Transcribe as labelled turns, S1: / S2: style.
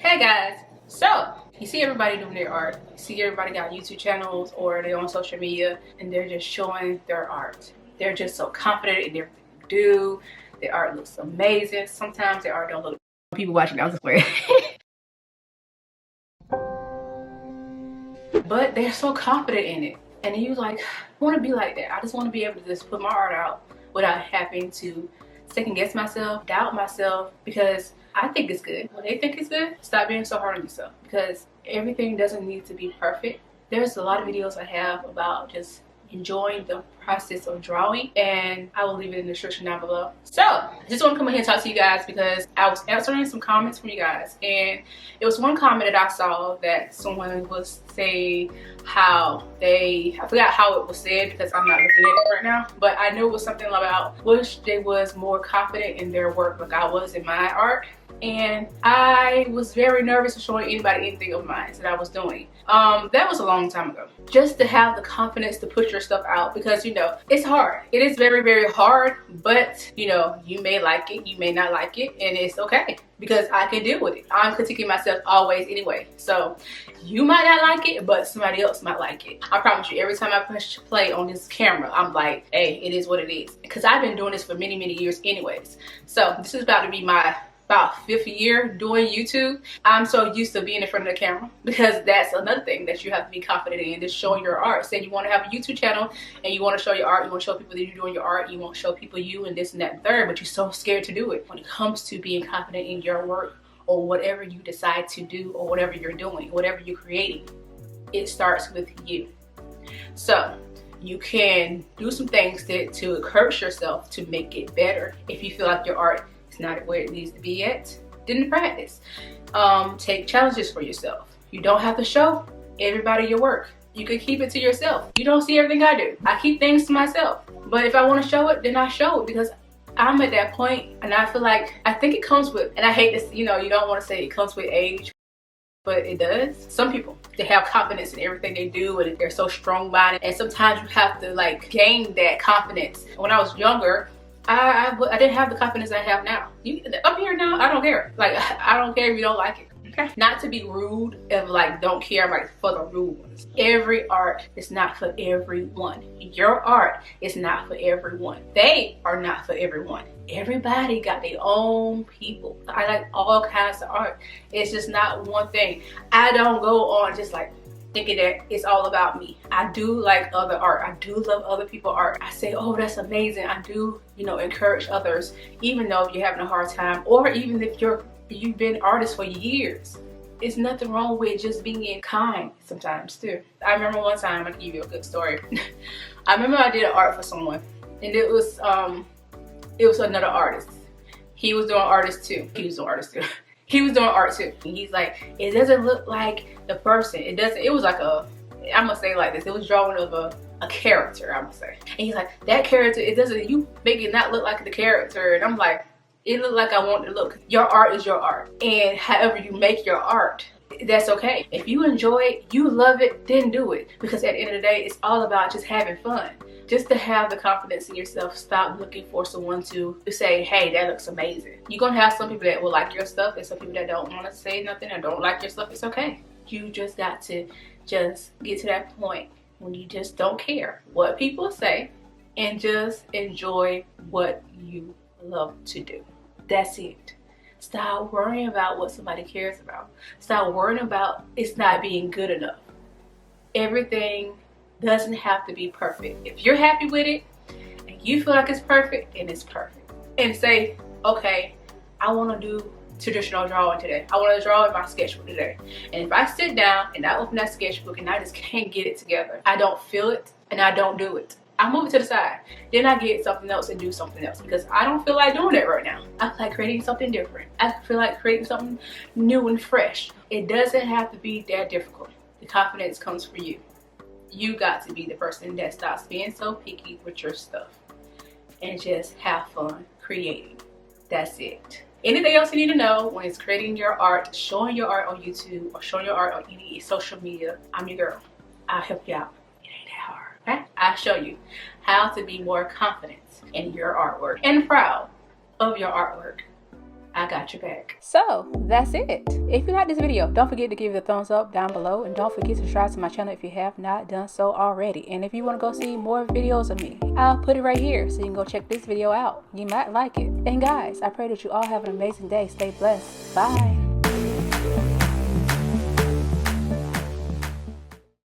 S1: Hey guys, so you see everybody doing their art. You see everybody got YouTube channels or they're on social media and they're just showing their art. They're just so confident in everything they do. Their art looks amazing. Sometimes their art don't look. People watching, I was swear. But they're so confident in it. And you like, I want to be like that. I just want to be able to just put my art out without having to second guess myself, doubt myself, because I think it's good. When they think it's good, stop being so hard on yourself, because everything doesn't need to be perfect. There's a lot of videos I have about just enjoying the process of drawing, and I will leave it in the description down below. So I just want to come in here and talk to you guys because I was answering some comments from you guys, and it was one comment that I saw that someone was saying how I forgot how it was said because I'm not looking at it right now, but I knew it was something about wish they was more confident in their work like I was in my art. And I was very nervous of showing anybody anything of mine that I was doing. That was a long time ago. Just to have the confidence to put your stuff out, because you know, it's hard. It is very, very hard, but you know, you may like it, you may not like it, and it's okay because I can deal with it. I'm critiquing myself always anyway. So you might not like it, but somebody else might like it. I promise you, every time I push play on this camera, I'm like, hey, it is what it is. Because I've been doing this for many, many years anyways. So this is about to be my about 5th year doing YouTube. I'm so used to being in front of the camera, because that's another thing that you have to be confident in, just showing your art. Say you want to have a YouTube channel and you want to show your art, you want to show people that you're doing your art, you want to show people you and this and that and third, but you're so scared to do it. When it comes to being confident in your work or whatever you decide to do or whatever you're doing, whatever you're creating, it starts with you. So you can do some things to encourage yourself to make it better. If you feel like your art not where it needs to be yet, then practice. Take challenges for yourself. You don't have to show everybody your work. You can keep it to yourself. You don't see everything I do. I keep things to myself. But if I want to show it, then I show it, because I'm at that point, and I feel like, I think it comes with, and I hate this, you know, you don't want to say it comes with age, but it does. Some people, they have confidence in everything they do and they're so strong-minded, and sometimes you have to like gain that confidence. When I was younger, I didn't have the confidence I have now. Up here now, I don't care. Like, I don't care if you don't like it. Okay? Not to be rude, of like, don't care, like, for the rude ones. Every art is not for everyone. Your art is not for everyone. They are not for everyone. Everybody got their own people. I like all kinds of art. It's just not one thing. I don't go on just like thinking that it's all about me. I do like other art. I do love other people's art. I say, oh, that's amazing. I do, you know, encourage others, even though you're having a hard time, or even if you've been artists for years. It's nothing wrong with just being kind sometimes too. I remember one time, I can give you a good story. I remember I did an art for someone, and it was another artist. He was doing artist too. He was doing artist too. He was doing art too. And he's like, it doesn't look like the person. It doesn't, it was like I'm gonna say it like this, it was drawing of a character, I'm gonna say. And he's like, that character, it doesn't, you make it not look like the character. And I'm like, it looked like I want it to look. Your art is your art. And however you make your art, that's okay. If you enjoy it, you love it, then do it. Because at the end of the day, it's all about just having fun. Just to have the confidence in yourself. Stop looking for someone to say, hey, that looks amazing. You're gonna have some people that will like your stuff and some people that don't want to say nothing or don't like your stuff. It's okay. You just got to just get to that point when you just don't care what people say and just enjoy what you love to do. That's it. Stop worrying about what somebody cares about. Stop worrying about it's not being good enough. Everything doesn't have to be perfect. If you're happy with it and you feel like it's perfect, then it's perfect. And say, okay, I want to do traditional drawing today. I want to draw in my sketchbook today. And if I sit down and I open that sketchbook and I just can't get it together, I don't feel it and I don't do it, I move it to the side. Then I get something else and do something else, because I don't feel like doing it right now. I feel like creating something different. I feel like creating something new and fresh. It doesn't have to be that difficult. The confidence comes for you. You got to be the person that stops being so picky with your stuff and just have fun creating. That's it. Anything else you need to know when it's creating your art, showing your art on YouTube, or showing your art on any social media, I'm your girl. I'll help you out. It ain't that hard, okay? I'll show you how to be more confident in your artwork and proud of your artwork. I got your back.
S2: So that's it. If you like this video, don't forget to give it a thumbs up down below, and don't forget to subscribe to my channel if you have not done so already. And if you want to go see more videos of me, I'll put it right here so you can go check this video out. You might like it. And guys, I pray that you all have an amazing day. Stay blessed. Bye.